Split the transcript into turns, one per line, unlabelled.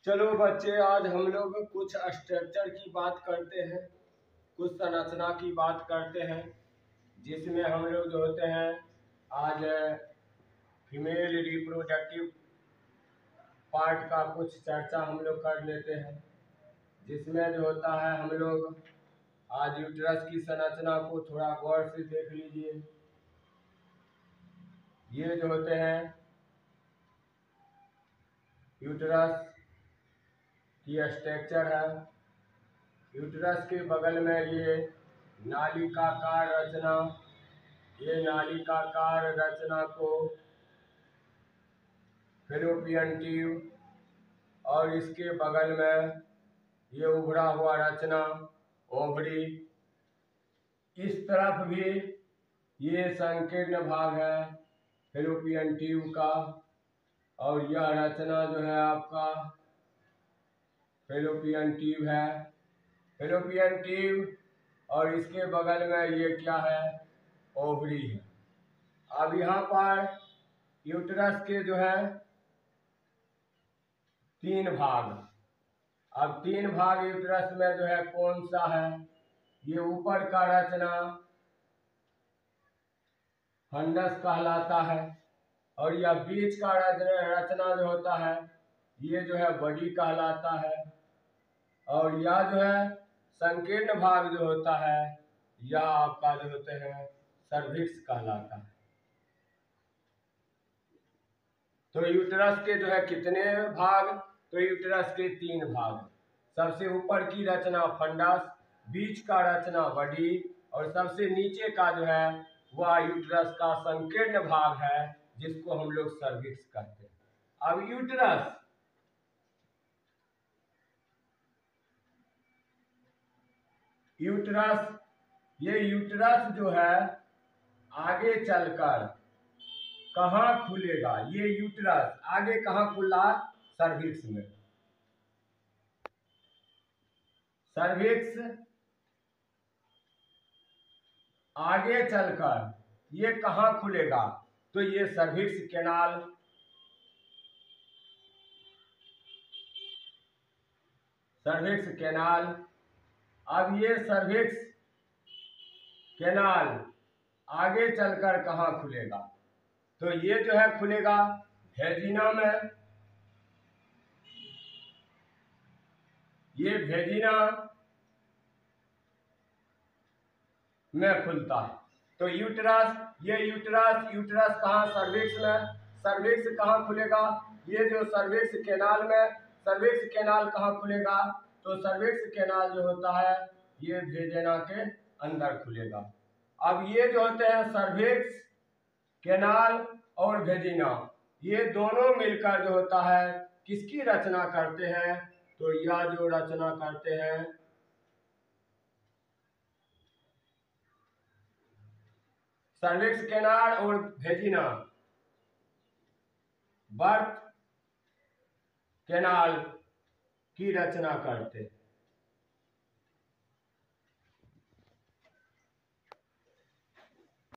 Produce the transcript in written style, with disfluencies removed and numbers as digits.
चलो बच्चे, आज हम लोग कुछ स्ट्रक्चर की बात करते हैं, कुछ संरचना की बात करते हैं, जिसमें हम लोग जो होते हैं आज फीमेल रिप्रोडक्टिव पार्ट का कुछ चर्चा हम लोग कर लेते हैं। जिसमें जो होता है हम लोग आज यूट्रस की संरचना को थोड़ा गौर से देख लीजिए। ये जो होते हैं यूट्रस की स्ट्रक्चर है। यूट्रस के बगल में ये नालिकाकार रचना, ये नालिकाकार रचना को फैलोपियन ट्यूब और इसके बगल में ये उभरा हुआ रचना ओवरी। इस तरफ भी ये संकीर्ण भाग है फैलोपियन ट्यूब का, और यह रचना जो है आपका फैलोपियन ट्यूब है। फैलोपियन ट्यूब और इसके बगल में ये क्या है, ओवरी है। अब यहाँ पर यूट्रस के जो है 3 भाग। अब 3 भाग यूट्रस में जो है कौन सा है, ये ऊपर का रचना फंडस कहलाता है, और यह बीच का रचना जो होता है ये जो है बॉडी कहलाता है, और यह जो है संकीर्ण भाग जो होता है यह आपका जो होते हैं सर्विक्स कहलाता है। तो यूट्रस के जो है कितने भाग, तो यूट्रस के 3 भाग। सबसे ऊपर की रचना फंडस, बीच का रचना बॉडी, और सबसे नीचे का जो है वह यूट्रस का संकीर्ण भाग है जिसको हम लोग सर्विक्स कहते हैं। अब ये यूट्रस जो है आगे चलकर कहाँ खुलेगा, ये यूट्रस आगे कहाँ खुला, सर्विक्स में। सर्विक्स आगे चलकर ये कहाँ खुलेगा, तो ये सर्विक्स कैनाल। Cervix canal. अब ये सर्विक्स कैनाल आगे चलकर कहाँ खुलेगा, तो ये जो है खुलेगा वेजिना में। ये वेजिना में खुलता है। तो ये यूट्रस कहाँ, सर्विक्स में। सर्विक्स कहाँ खुलेगा, ये जो सर्विक्स कैनाल में। सर्विक्स कैनाल कहाँ खुलेगा, तो सर्विक्स कैनाल जो होता है ये वेजिना के अंदर खुलेगा। अब ये जो होते हैं सर्विक्स कैनाल और वेजिना, ये दोनों मिलकर जो होता है किसकी रचना करते हैं, तो यह जो रचना करते हैं सर्विक्स कैनाल और वेजिना बर्थ कैनाल की रचना करते हैं।